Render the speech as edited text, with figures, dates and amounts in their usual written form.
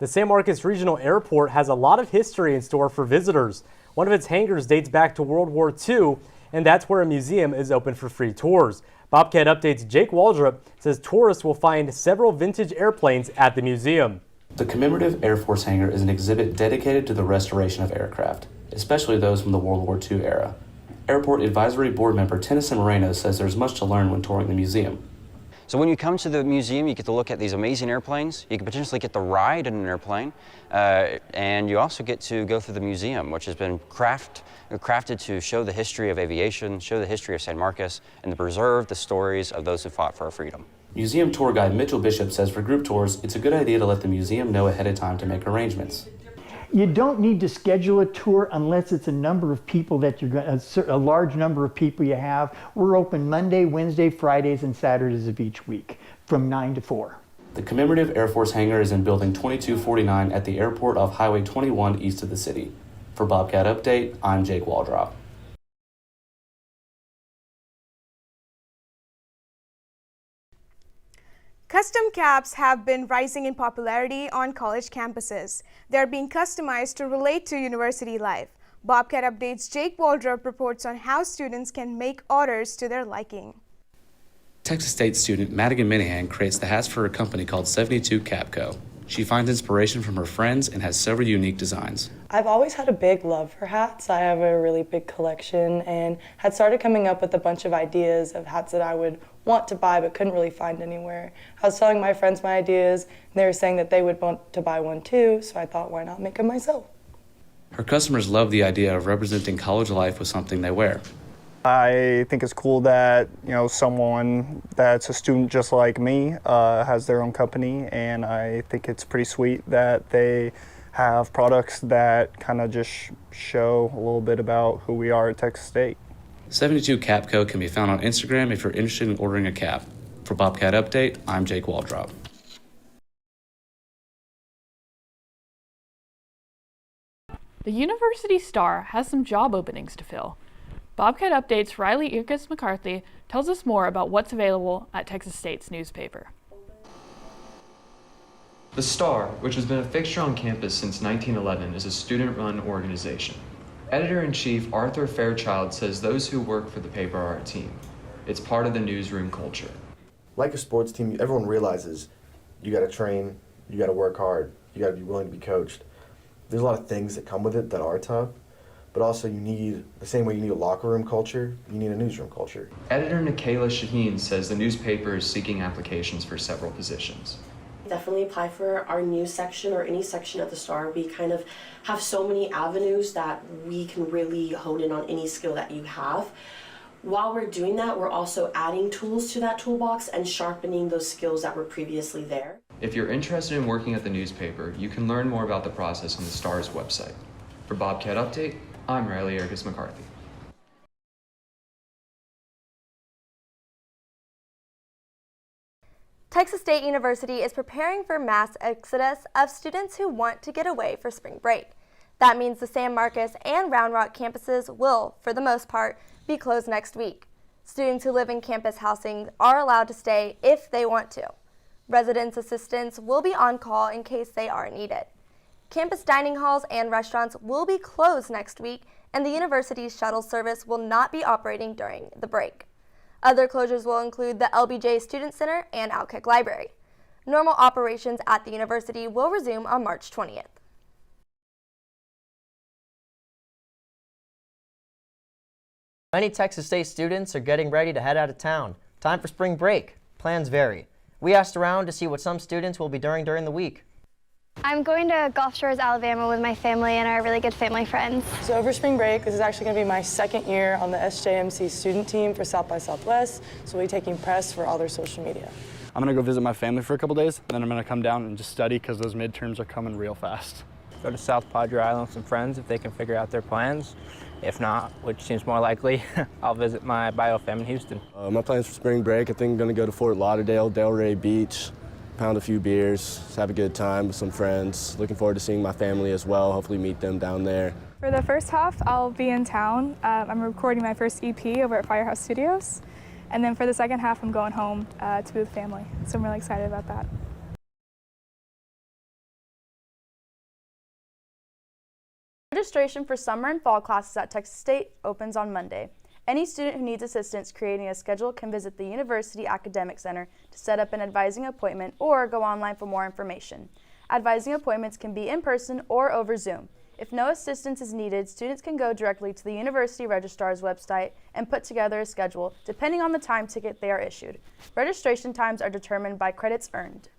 The San Marcos Regional Airport has a lot of history in store for visitors. One of its hangars dates back to World War II, and that's where a museum is open for free tours. Bobcat Update's Jake Waldrop says tourists will find several vintage airplanes at the museum. The commemorative Air Force hangar is an exhibit dedicated to the restoration of aircraft, especially those from the World War II era. Airport Advisory Board member Tennyson Moreno says there's much to learn when touring the museum. So when you come to the museum, you get to look at these amazing airplanes. You can potentially get to ride in an airplane, and you also get to go through the museum, which has been crafted to show the history of aviation, show the history of San Marcos, and to preserve the stories of those who fought for our freedom. Museum tour guide Mitchell Bishop says for group tours, it's a good idea to let the museum know ahead of time to make arrangements. You don't need to schedule a tour unless it's a number of people that you're going a large number of people you have. We're open Monday, Wednesday, Fridays, and Saturdays of each week from 9 to 4. The commemorative Air Force hangar is in building 2249 at the airport off Highway 21 east of the city. For Bobcat Update, I'm Jake Waldrop. Custom caps have been rising in popularity on college campuses. They're being customized to relate to university life. Bobcat Update's Jake Waldrop reports on how students can make orders to their liking. Texas State student Madigan Minahan creates the hats for a company called 72 Cap Co. She finds inspiration from her friends and has several unique designs. I've always had a big love for hats. I have a really big collection and had started coming up with a bunch of ideas of hats that I would want to buy but couldn't really find anywhere. I was telling my friends my ideas and they were saying that they would want to buy one too, so I thought, why not make them myself? Her customers love the idea of representing college life with something they wear. I think it's cool that, someone that's a student just like me has their own company, and I think it's pretty sweet that they have products that kind of just show a little bit about who we are at Texas State. 72 Cap Co. can be found on Instagram if you're interested in ordering a cap. For Bobcat Update, I'm Jake Waldrop. The University Star has some job openings to fill. Bobcat Update's Riley Irkus McCarthy tells us more about what's available at Texas State's newspaper. The Star, which has been a fixture on campus since 1911, is a student-run organization. Editor-in-Chief Arthur Fairchild says those who work for the paper are a team. It's part of the newsroom culture. Like a sports team, everyone realizes you got to train, you got to work hard, you got to be willing to be coached. There's a lot of things that come with it that are tough, but also you need, the same way you need a locker room culture, you need a newsroom culture. Editor Nikayla Shaheen says the newspaper is seeking applications for several positions. Definitely apply for our news section or any section at the Star. We kind of have so many avenues that we can really hone in on any skill that you have. While we're doing that, we're also adding tools to that toolbox and sharpening those skills that were previously there. If you're interested in working at the newspaper, you can learn more about the process on the Star's website. For Bobcat Update, I'm Riley Irkus McCarthy. Texas State University is preparing for mass exodus of students who want to get away for spring break. That means the San Marcos and Round Rock campuses will, for the most part, be closed next week. Students who live in campus housing are allowed to stay if they want to. Residence assistants will be on call in case they are needed. Campus dining halls and restaurants will be closed next week, and the university's shuttle service will not be operating during the break. Other closures will include the LBJ Student Center and Outkick Library. Normal operations at the university will resume on March 20th. Many Texas State students are getting ready to head out of town. Time for spring break. Plans vary. We asked around to see what some students will be doing during the week. I'm going to Gulf Shores, Alabama with my family and our really good family friends. So over spring break, this is actually going to be my second year on the SJMC student team for South by Southwest, so we'll be taking press for all their social media. I'm going to go visit my family for a couple days, then I'm going to come down and just study because those midterms are coming real fast. Go to South Padre Island with some friends if they can figure out their plans. If not, which seems more likely, I'll visit my bio fam in Houston. My plans for spring break, I think I'm going to go to Fort Lauderdale, Delray Beach, pound a few beers, just have a good time with some friends. Looking forward to seeing my family as well, hopefully meet them down there. For the first half, I'll be in town. I'm recording my first EP over at Firehouse Studios. And then for the second half, I'm going home to be with family. So I'm really excited about that. Registration for summer and fall classes at Texas State opens on Monday. Any student who needs assistance creating a schedule can visit the University Academic Center to set up an advising appointment or go online for more information. Advising appointments can be in person or over Zoom. If no assistance is needed, students can go directly to the University Registrar's website and put together a schedule depending on the time ticket they are issued. Registration times are determined by credits earned.